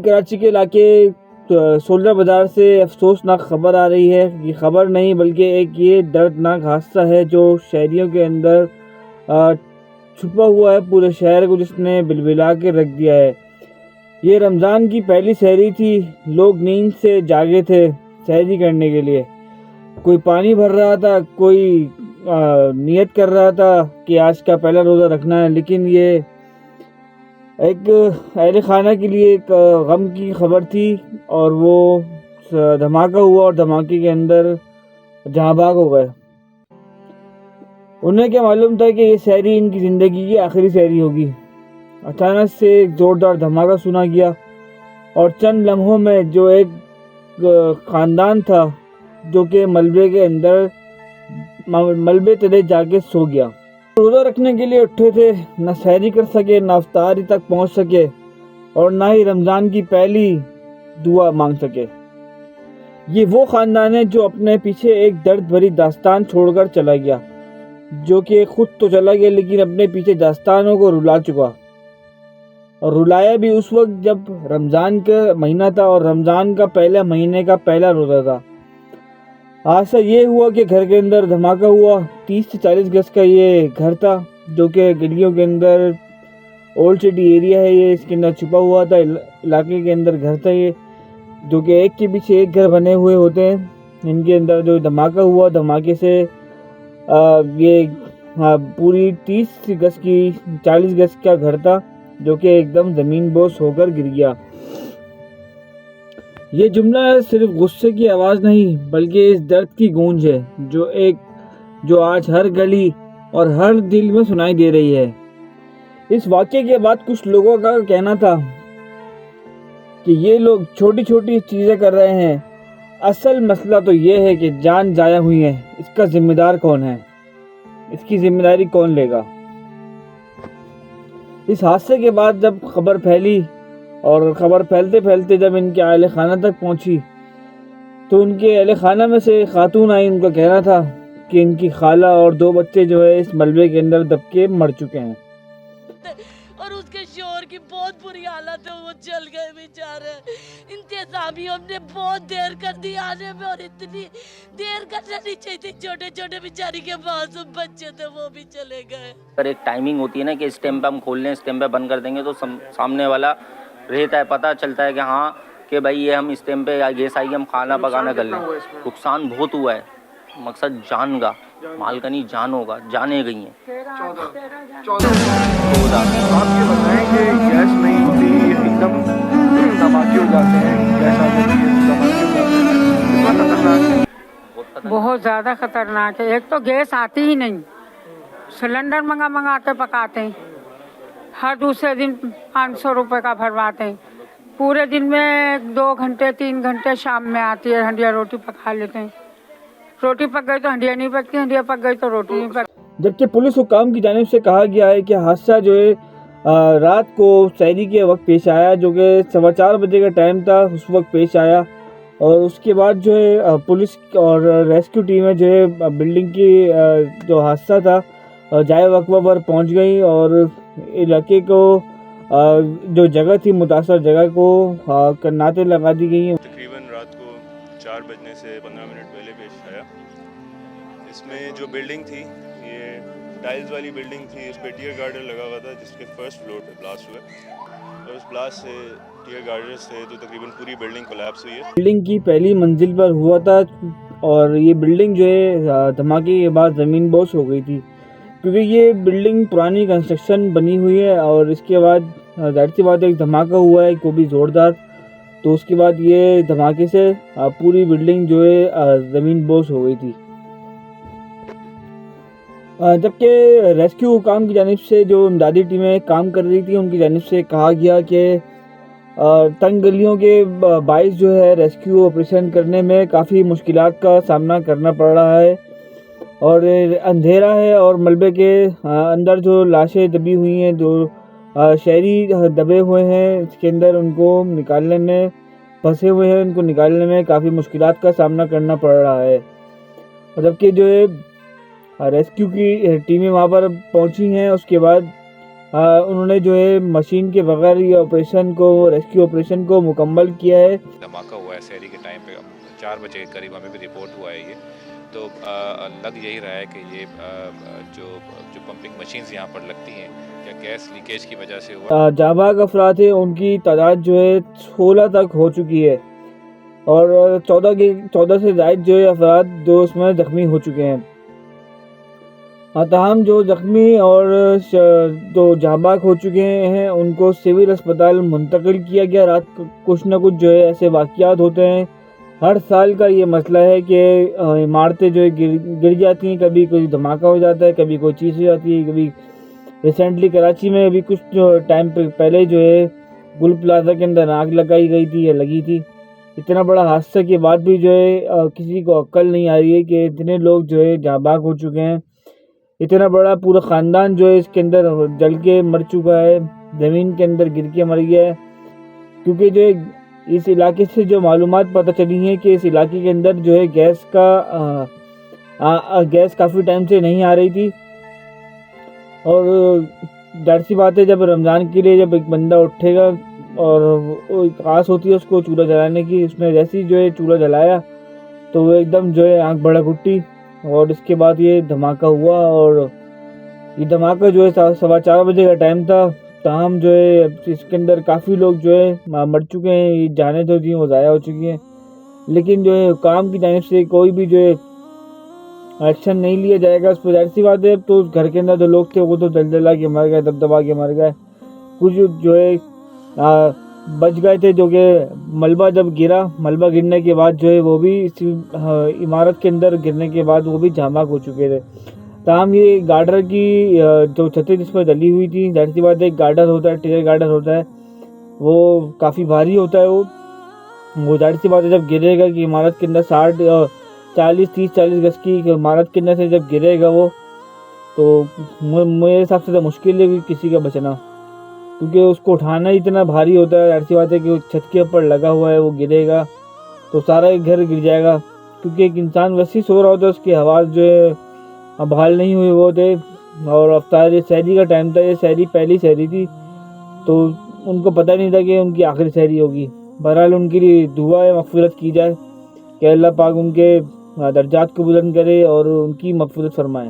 कराची के इलाके सोलर बाज़ार से अफसोसनाक खबर आ रही है। ये खबर नहीं बल्कि एक ये दर्दनाक हादसा है जो शहरियों के अंदर छुपा हुआ है, पूरे शहर को जिसने बिलबिला के रख दिया है। ये रमज़ान की पहली सहरी थी। लोग नींद से जागे थे सहरी करने के लिए। कोई पानी भर रहा था, कोई नियत कर रहा था कि आज का पहला रोज़ा रखना है। लेकिन ये एक अहले खाना के लिए एक गम की खबर थी और वो धमाका हुआ और धमाके के अंदर जहाँ भाग हो गए। उन्हें क्या मालूम था कि ये सहरी इनकी ज़िंदगी की आखिरी सहरी होगी। अचानक से एक ज़ोरदार धमाका सुना गया और चंद लम्हों में जो एक ख़ानदान था जो कि मलबे तले जाके सो गया। रोज़ा रखने के लिए उठे थे, न सहरी कर सके, न इफ्तारी तक पहुंच सके और ना ही रमज़ान की पहली दुआ मांग सके। ये वो ख़ानदान है जो अपने पीछे एक दर्द भरी दास्तान छोड़कर चला गया, जो कि खुद तो चला गया लेकिन अपने पीछे दास्तानों को रुला चुका। और रुलाया भी उस वक्त जब रमज़ान का महीना था और रमज़ान का पहले महीने का पहला रोज़ा था। हादसा ये हुआ कि घर के अंदर धमाका हुआ। 30 से 40 गज का ये घर था जो कि गलियों के अंदर ओल्ड सिटी एरिया है, ये इसके अंदर छुपा हुआ था। इलाके के अंदर घर था ये, जो कि एक के पीछे एक घर बने हुए होते हैं। इनके अंदर जो धमाका हुआ, धमाके से ये पूरी 30 गज की 40 गज का घर था जो कि एकदम ज़मीन बोस होकर गिर गया। ये जुमला सिर्फ गुस्से की आवाज़ नहीं बल्कि इस दर्द की गूंज है जो आज हर गली और हर दिल में सुनाई दे रही है। इस वाक़े के बाद कुछ लोगों का कहना था कि ये लोग छोटी छोटी चीज़ें कर रहे हैं, असल मसला तो ये है कि जान जाया हुई है। इसका जिम्मेदार कौन है? इसकी जिम्मेदारी कौन लेगा? इस हादसे के बाद जब खबर फैली और ख़बर फैलते फैलते जब इनके अहले खाना तक पहुंची तो उनके अहले खाना में से खातून आई। उनका कहना था कि इनकी खाला और 2 बच्चे जो है इस मलबे के अंदर दब के मर चुके हैं और उसके शोहर की बहुत बुरी हालत है, वो चल गए बेचारे। इंतजामियों ने बहुत देर कर दी आने में और इतनी देर करना नहीं चाहिए थी। छोटे छोटे बेचारी के मासूम बच्चे थे, वो भी चले गए। अगर एक टाइमिंग होती है ना कि इस टाइम पे हम खोल लें, इस टाइम पे बंद कर देंगे तो सामने वाला रहता है, पता चलता है कि हाँ कि भाई ये हम इस टाइम पे गेस्ट आई, हम खाना पकाना कर लें। नुकसान बहुत हुआ है, मकसद जान का माल का नहीं, जान होगा, जाने गई हैं। 14 आपके बताएं कि गैस नहीं होती, एकदम धमाके हो जाते हैं, गैस आ जाती है, धमाके हो जाते हैं, कितना खतरनाक है। बहुत ज़्यादा खतरनाक है। एक तो गैस आती ही नहीं, सिलेंडर मंगा के पकाते हैं, हर दूसरे दिन 500 रुपये का भरवाते हैं। पूरे दिन में 2 घंटे 3 घंटे शाम में आती है, हंडिया रोटी पका लेते हैं। रोटी पक गई तो हंडिया नहीं पकती, हंडिया पक गई तो रोटी नहीं पकती। जबकि पुलिस हुकाम की जानिब से कहा गया है कि हादसा जो है रात को सहरी के वक्त पेश आया, जो कि 4:15 बजे का टाइम था, उस वक्त पेश आया। और उसके बाद जो है पुलिस और रेस्क्यू टीमें जो है बिल्डिंग की जो हादसा था जाए वक़्फ़ा पर पहुंच गई और इलाके को जो जगह थी, मुतासर जगह को नाते लगा दी गई हैं। तकरीबन रात को 4 बजने से 15 मिनट पहले पेश आया। इसमें जो बिल्डिंग थी, ये टाइल्स वाली बिल्डिंग थी, इस पर टीयर गार्डर लगा हुआ था जिसके फर्स्ट फ्लोर पे ब्लास्ट हुआ और उस ब्लास्ट से टीयर गार्डर से तो तकरीबन पूरी बिल्डिंग कोलैप्स हुई है। बिल्डिंग की पहली मंजिल पर हुआ था और ये बिल्डिंग जो है धमाके के बाद ज़मीन बोस हो गई थी, क्योंकि ये बिल्डिंग पुरानी कंस्ट्रक्शन बनी हुई है और इसके बाद जाहिर सी बात है एक धमाका हुआ है, को भी ज़ोरदार। तो उसके बाद ये धमाके से पूरी बिल्डिंग जो है ज़मीन बोस हो गई थी। जबकि रेस्क्यू हुकाम की जानिब से जो इमदादी टीमें काम कर रही थी, उनकी जानिब से कहा गया कि तंग गलियों के बाइस जो है रेस्क्यू ऑपरेशन करने में काफ़ी मुश्किलात का सामना करना पड़ रहा है और अंधेरा है और मलबे के अंदर जो लाशें दबी हुई हैं, जो शहरी दबे हुए हैं इसके अंदर, उनको निकालने में फंसे हुए हैं, उनको निकालने में काफ़ी मुश्किलात का सामना करना पड़ रहा है। जबकि जो है रेस्क्यू की टीमें वहाँ पर पहुँची हैं, उसके बाद उन्होंने जो है मशीन के बगैर ये ऑपरेशन को, रेस्क्यू ऑपरेशन को मुकम्मल किया है। धमाका हुआ है शहरी के टाइम पे 4 बजे के करीब हमें भी रिपोर्ट हुआ है ये, तो लग यही रहा है कि ये जो पंपिंग मशीन्स यहाँ पर लगती हैं या गैस लीकेज की वजह से हुआ। जाबाग अफराद है उनकी तादाद जो है 16 तक हो चुकी है और 14 से ज़ायद जो है अफराद जो उसमें ज़ख्मी हो चुके हैं। ताहम जो ज़ख्मी और जो जाबाग हो चुके हैं उनको सिविल अस्पताल मुंतकिल किया गया। रात को कुछ न कुछ जो है ऐसे वाक़यात होते हैं। हर साल का ये मसला है कि इमारतें जो है गिर जाती हैं, कभी कोई धमाका हो जाता है, कभी कोई चीज़ हो जाती है। कभी रिसेंटली कराची में अभी कुछ टाइम पहले जो है गुल प्लाजा के अंदर आग लगाई गई थी या लगी थी। इतना बड़ा हादसा के बाद भी जो है किसी को अक्ल नहीं आ रही है कि इतने लोग जो है जाबाग हो चुके हैं। इतना बड़ा पूरा ख़ानदान जो है इसके अंदर जल के मर चुका है, ज़मीन के अंदर गिर के मर गया है। क्योंकि जो है इस इलाके से जो मालूमात पता चली हैं कि इस इलाके के अंदर जो है गैस काफ़ी टाइम से नहीं आ रही थी। और जाहिर सी बात है जब रमज़ान के लिए जब एक बंदा उठेगा और एक आस होती है उसको चूल्हा जलाने की, उसने जैसे ही जो है चूल्हा जलाया तो वो एकदम जो है आँख भड़क उठी और इसके बाद ये धमाका हुआ। और ये धमाका जो है 4:15 बजे का टाइम था। ताहम जो है इसके अंदर काफ़ी लोग जो है मर चुके हैं, ये जाने जो थी वो ज़ाया हो चुकी हैं। लेकिन जो है हुकाम की जानिब से कोई भी जो है एक्शन नहीं लिया जाएगा। उस पर जाहिर सी बात है तो घर के अंदर जो लोग थे वो तो जला के मर गए, दबदबा के मर गए। कुछ जो है बच गए थे, जो कि मलबा जब गिरा, मलबा गिरने के बाद जो है वो भी इमारत के अंदर गिरने के बाद वो भी जामाक हो चुके थे। ताहम ये गार्डर की जो छतें जिस पर डली हुई थी, जाहिर सी बात है एक गार्डर होता है, टेयर गार्डर होता है, वो काफ़ी भारी होता है। वो जाहिर सी बात है जब गिरेगा कि इमारत के अंदर 40 गज की इमारत के अंदर से जब गिरेगा वो, तो मेरे हिसाब से तो मुश्किल है किसी का बचना, क्योंकि उसको उठाना इतना भारी होता है। जाहिर सी बात है कि वो छत के ऊपर लगा हुआ है, वो गिरेगा तो सारा घर गिर जाएगा। क्योंकि एक इंसान वैसे ही सो रहा होता है, उसकी आवाज़ जो है बहाल नहीं हुई वो थे। और अफ्तार ये सहरी का टाइम था, ये सहरी पहली सहरी थी, तो उनको पता नहीं था कि उनकी आखिरी सहरी होगी। बहरहाल उनके लिए दुआ है मग़फ़िरत की जाए कि अल्लाह पाक उनके दर्जात को बुलंद करे और उनकी मग़फ़िरत फरमाए।